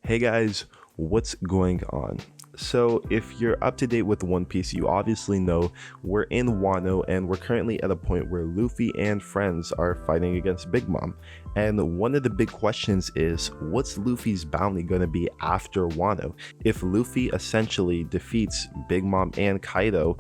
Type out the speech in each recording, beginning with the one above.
Hey guys, what's going on? So if you're up to date with One Piece, you obviously know we're in Wano and we're currently at a point where Luffy and friends are fighting against Big Mom. And one of the big questions is, what's Luffy's bounty going to be after Wano? If Luffy essentially defeats Big Mom and Kaido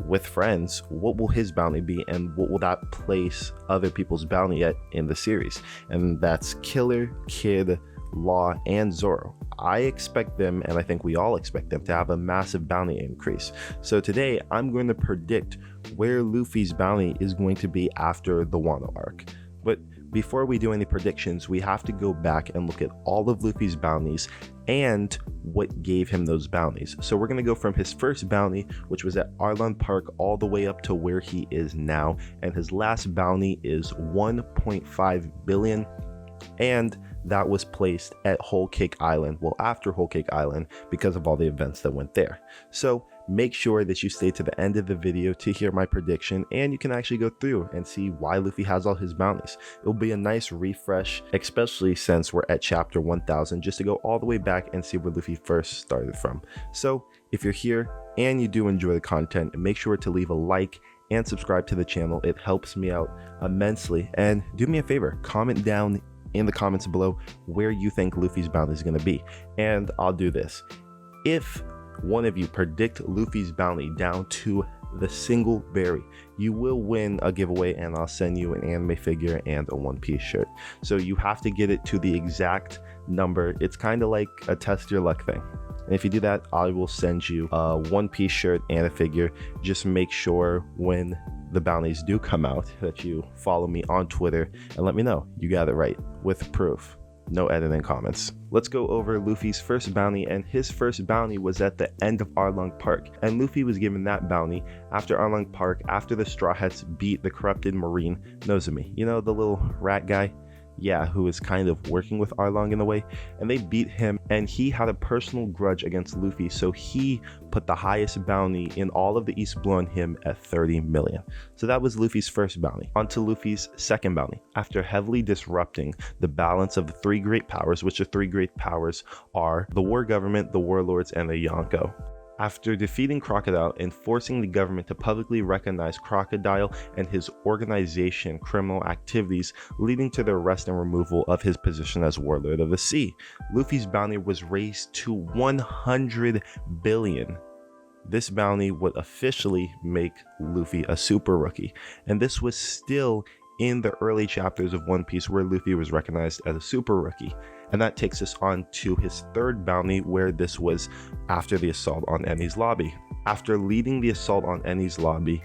with friends, what will his bounty be, and what will that place other people's bounty at in the series? And that's Killer, Kid, Law, and Zoro. I expect them, and I think we all expect them, to have a massive bounty increase. So today I'm going to predict where Luffy's bounty is going to be after the Wano arc. But before we do any predictions, we have to go back and look at all of Luffy's bounties and what gave him those bounties. So we're going to go from his first bounty, which was at Arlong Park, all the way up to where he is now. And his last bounty is 1.5 billion. And that was placed at Whole Cake Island, well, after Whole Cake Island, because of all the events that went there. So make sure that you stay to the end of the video to hear my prediction, and you can actually go through and see why Luffy has all his bounties. It'll be a nice refresh, especially since we're at chapter 1000, just to go all the way back and see where Luffy first started from. So if you're here and you do enjoy the content, make sure to leave a like and subscribe to the channel. It helps me out immensely. And do me a favor, comment down in the comments below where you think Luffy's bounty is going to be. And I'll do this. If one of you predict Luffy's bounty down to the single berry, you will win a giveaway, and I'll send you an anime figure and a One Piece shirt. So you have to get it to the exact number. It's kind of like a test your luck thing. And if you do that, I will send you a One Piece shirt and a figure. Just make sure when the bounties do come out that you follow me on Twitter and let me know you got it right with proof. No editing comments. Let's go over Luffy's first bounty, and his first bounty was at the end of Arlong Park, and Luffy was given that bounty after Arlong Park, after the Straw Hats beat the corrupted Marine Nozomi. You know, the little rat guy? Yeah, who is kind of working with Arlong in a way, and they beat him, and he had a personal grudge against Luffy, so he put the highest bounty in all of the East Blue on him at 30 million. So that was Luffy's first bounty. On to Luffy's second bounty. After heavily disrupting the balance of the three great powers, which the three great powers are the War Government, the Warlords, and the Yonko. After defeating Crocodile and forcing the government to publicly recognize Crocodile and his organization criminal activities, leading to the arrest and removal of his position as Warlord of the Sea, Luffy's bounty was raised to 100 billion. This bounty would officially make Luffy a super rookie, and this was still in the early chapters of One Piece where Luffy was recognized as a super rookie. And that takes us on to his third bounty, where this was after the assault on Enies Lobby. After leading the assault on Enies Lobby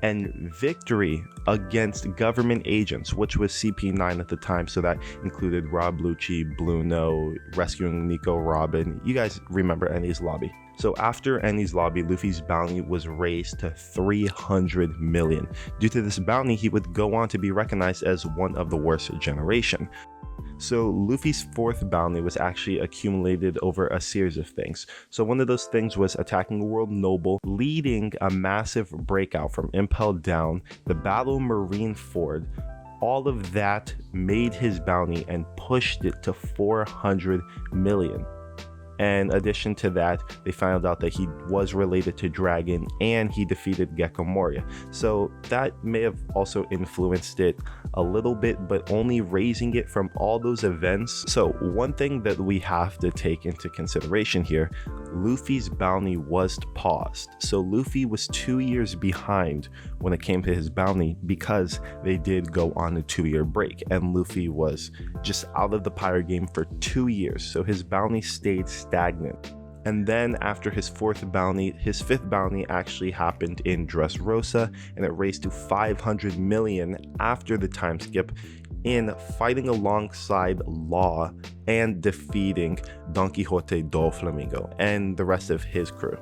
and victory against government agents, which was CP9 at the time, so that included Rob Lucci, Blue No, rescuing Nico Robin. You guys remember Enies Lobby. So after Enies Lobby, Luffy's bounty was raised to 300 million. Due to this bounty, he would go on to be recognized as one of the worst generation. So Luffy's fourth bounty was actually accumulated over a series of things. So one of those things was attacking a world noble, leading a massive breakout from Impel Down, the Battle of Marineford. All of that made his bounty and pushed it to 400 million. And in addition to that, they found out that he was related to Dragon and he defeated Gecko Moria. So that may have also influenced it a little bit, but only raising it from all those events. So one thing that we have to take into consideration here, Luffy's bounty was paused. So Luffy was 2 years behind when it came to his bounty because they did go on a 2-year break, and Luffy was just out of the pirate game for 2 years. So his bounty stayed stagnant. And then after his fourth bounty, his fifth bounty actually happened in Dressrosa, and it raised to 500 million after the time skip in fighting alongside Law and defeating Don Quixote do Flamingo and the rest of his crew.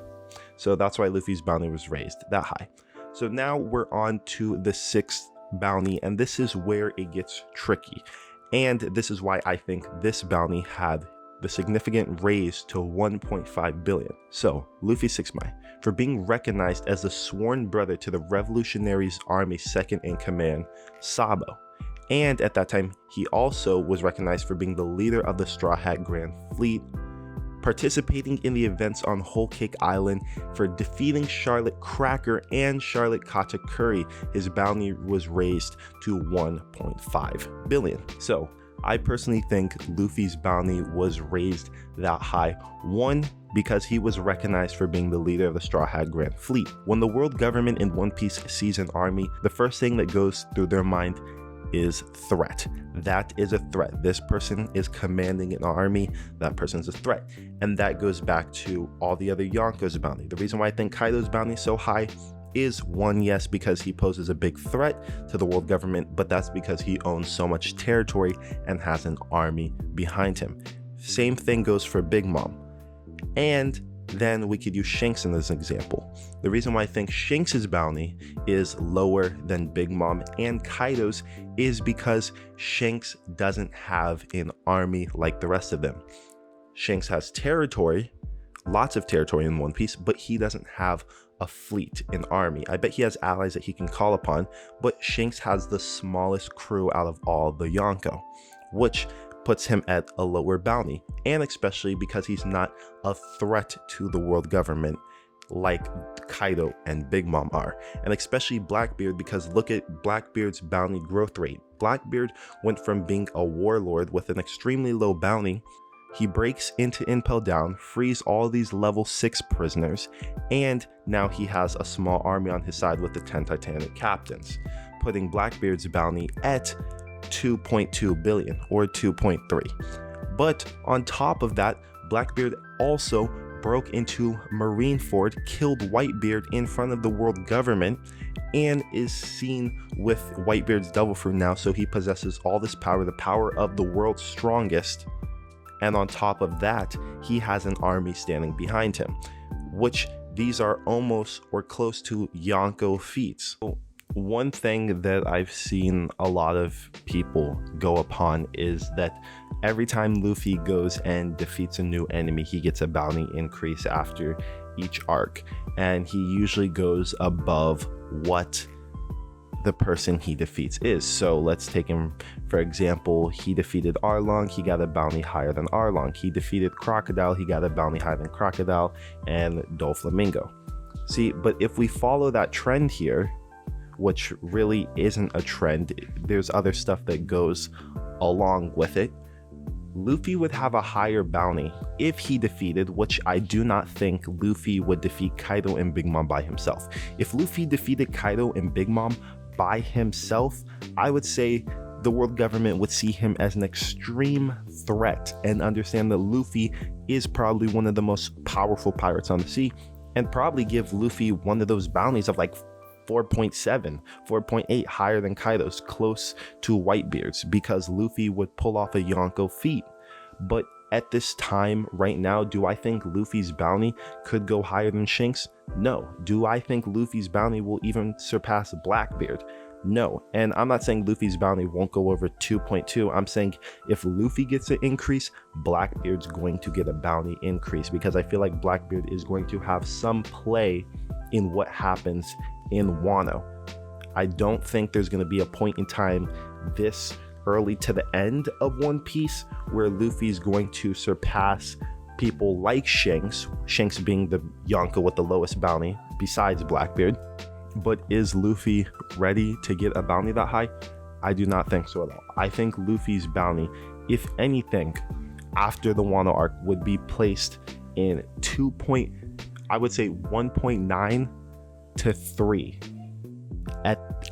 So that's why Luffy's bounty was raised that high. So now we're on to the sixth bounty, and this is where it gets tricky. And this is why I think this bounty had the significant raise to 1.5 billion. So Luffy's sixth bounty, for being recognized as the sworn brother to the Revolutionaries Army second in command, Sabo. And at that time, he also was recognized for being the leader of the Straw Hat Grand Fleet, participating in the events on Whole Cake Island for defeating Charlotte Cracker and Charlotte Katakuri. His bounty was raised to 1.5 billion. So I personally think Luffy's bounty was raised that high. One, because he was recognized for being the leader of the Straw Hat Grand Fleet. When the world government in One Piece sees an army, the first thing that goes through their mind is threat. That is a threat. This person is commanding an army. That person's a threat. And that goes back to all the other Yonko's bounty. The reason why I think Kaido's bounty is so high is, one, yes, because he poses a big threat to the world government, but that's because he owns so much territory and has an army behind him. Same thing goes for Big Mom. And then we could use Shanks in this example. The reason why I think Shanks' bounty is lower than Big Mom and Kaido's is because Shanks doesn't have an army like the rest of them. Shanks has territory, lots of territory in One Piece, but he doesn't have a fleet, an army. I bet he has allies that he can call upon, but Shanks has the smallest crew out of all the Yonko, which puts him at a lower bounty, and especially because he's not a threat to the world government like Kaido and Big Mom are, and especially Blackbeard, because look at Blackbeard's bounty growth rate. Blackbeard went from being a warlord with an extremely low bounty. He breaks into Impel Down, frees all these level 6 prisoners, and now he has a small army on his side with the 10 Titanic captains, putting Blackbeard's bounty at 2.2 billion or 2.3. But on top of that, Blackbeard also broke into Marineford, killed Whitebeard in front of the world government, and is seen with Whitebeard's devil fruit now, so he possesses all this power, the power of the world's strongest. And on top of that, he has an army standing behind him, which these are almost or close to Yonko feats. One thing that I've seen a lot of people go upon is that every time Luffy goes and defeats a new enemy, he gets a bounty increase after each arc, and he usually goes above what the person he defeats is. So let's take him for example. He defeated Arlong, he got a bounty higher than Arlong. He defeated Crocodile, he got a bounty higher than Crocodile, and Doflamingo. See, but if we follow that trend here, which really isn't a trend, there's other stuff that goes along with it, Luffy would have a higher bounty if he defeated, which I do not think Luffy would defeat Kaido and Big Mom by himself. If Luffy defeated Kaido and Big Mom by himself, I would say the world government would see him as an extreme threat and understand that Luffy is probably one of the most powerful pirates on the sea, and probably give Luffy one of those bounties of like 4.7, 4.8, higher than Kaido's, close to Whitebeard's, because Luffy would pull off a Yonko feat. But at this time, right now, do I think Luffy's bounty could go higher than Shanks? No. Do I think Luffy's bounty will even surpass Blackbeard? No. And I'm not saying Luffy's bounty won't go over 2.2. I'm saying if Luffy gets an increase, Blackbeard's going to get a bounty increase, because I feel like Blackbeard is going to have some play in what happens in Wano. I don't think there's going to be a point in time this early to the end of One Piece where Luffy's going to surpass people like Shanks, Shanks being the Yonko with the lowest bounty besides Blackbeard. But is Luffy ready to get a bounty that high? I do not think so at all. I think Luffy's bounty, if anything, after the Wano arc would be placed in 1.9 to 3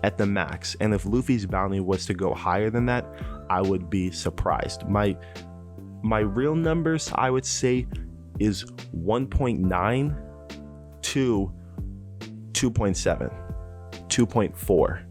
at the max. And if Luffy's bounty was to go higher than that, I would be surprised. My real numbers, I would say, is 1.9 to 2.7, 2.4,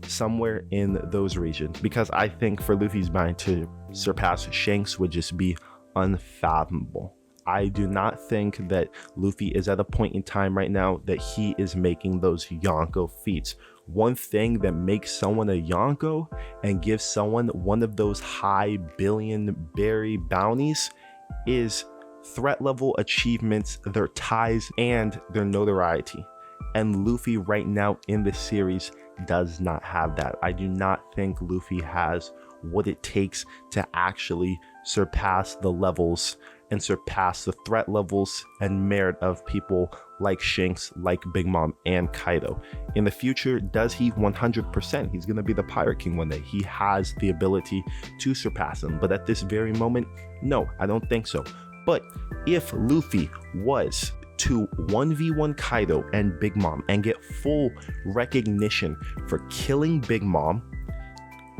somewhere in those regions, because I think for Luffy's bounty to surpass Shanks would just be unfathomable. I do not think that Luffy is at a point in time right now that he is making those Yonko feats. One thing that makes someone a Yonko and gives someone one of those high billion berry bounties is threat level achievements, their ties, and their notoriety. And Luffy right now in this series does not have that. I do not think Luffy has what it takes to actually surpass the levels and surpass the threat levels and merit of people like Shanks, like Big Mom, and Kaido. In the future, does he? 100%. He's going to be the Pirate King one day. He has the ability to surpass him. But at this very moment, no, I don't think so. But if Luffy was to 1v1 Kaido and Big Mom and get full recognition for killing Big Mom,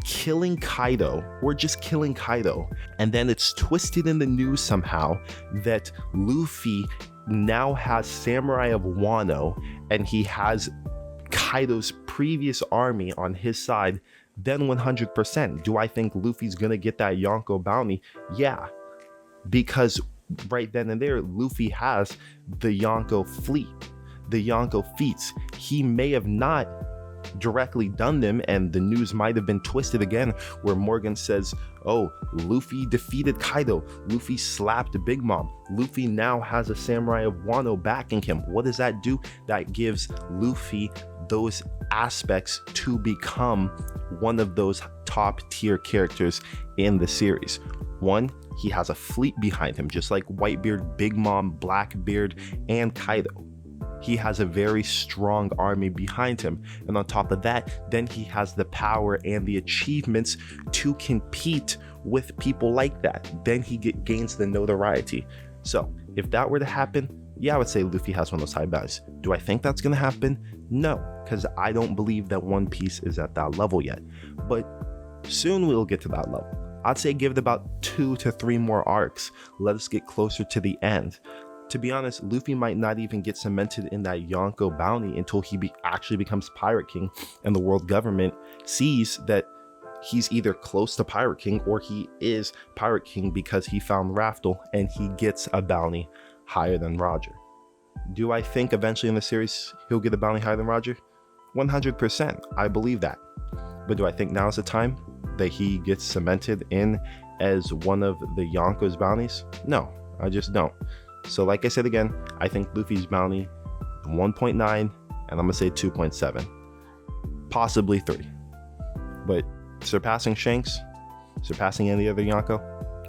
killing Kaido, or just killing Kaido, and then it's twisted in the news somehow that Luffy now has Samurai of Wano and he has Kaido's previous army on his side, then 100%. Do I think Luffy's gonna get that Yonko bounty? Yeah, because right then and there, Luffy has the Yonko fleet, the Yonko feats. He may have not directly done them, and the news might have been twisted again where Morgan says, oh, Luffy defeated Kaido, Luffy slapped Big Mom, Luffy now has a Samurai of Wano backing him. What does that do? That gives Luffy those aspects to become one of those top tier characters in the series. One, he has a fleet behind him, just like Whitebeard, Big Mom, Blackbeard, and Kaido. He has a very strong army behind him. And on top of that, then he has the power and the achievements to compete with people like that. Then he gains the notoriety. So if that were to happen, yeah, I would say Luffy has one of those high bounties. Do I think that's going to happen? No, because I don't believe that One Piece is at that level yet. But soon we'll get to that level. I'd say give it about 2 to 3 more arcs. Let us get closer to the end. To be honest, Luffy might not even get cemented in that Yonko bounty until he actually becomes Pirate King and the world government sees that he's either close to Pirate King or he is Pirate King because he found Raftel and he gets a bounty higher than Roger. Do I think eventually in the series he'll get a bounty higher than Roger? 100%. I believe that. But do I think now is the time that he gets cemented in as one of the Yonko's bounties? No, I just don't. So like I said again, I think Luffy's bounty 1.9 and I'm gonna say 2.7, possibly 3. But surpassing Shanks, surpassing any other Yonko,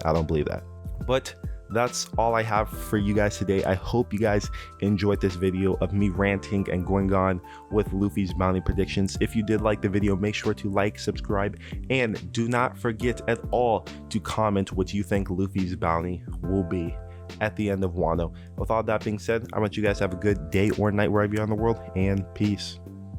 I don't believe that. But that's all I have for you guys today. I hope you guys enjoyed this video of me ranting and going on with Luffy's bounty predictions. If you did like the video, make sure to like, subscribe, and do not forget at all to comment what you think Luffy's bounty will be at the end of Wano. With all that being said, I want you guys to have a good day or night wherever you're in the world, and peace.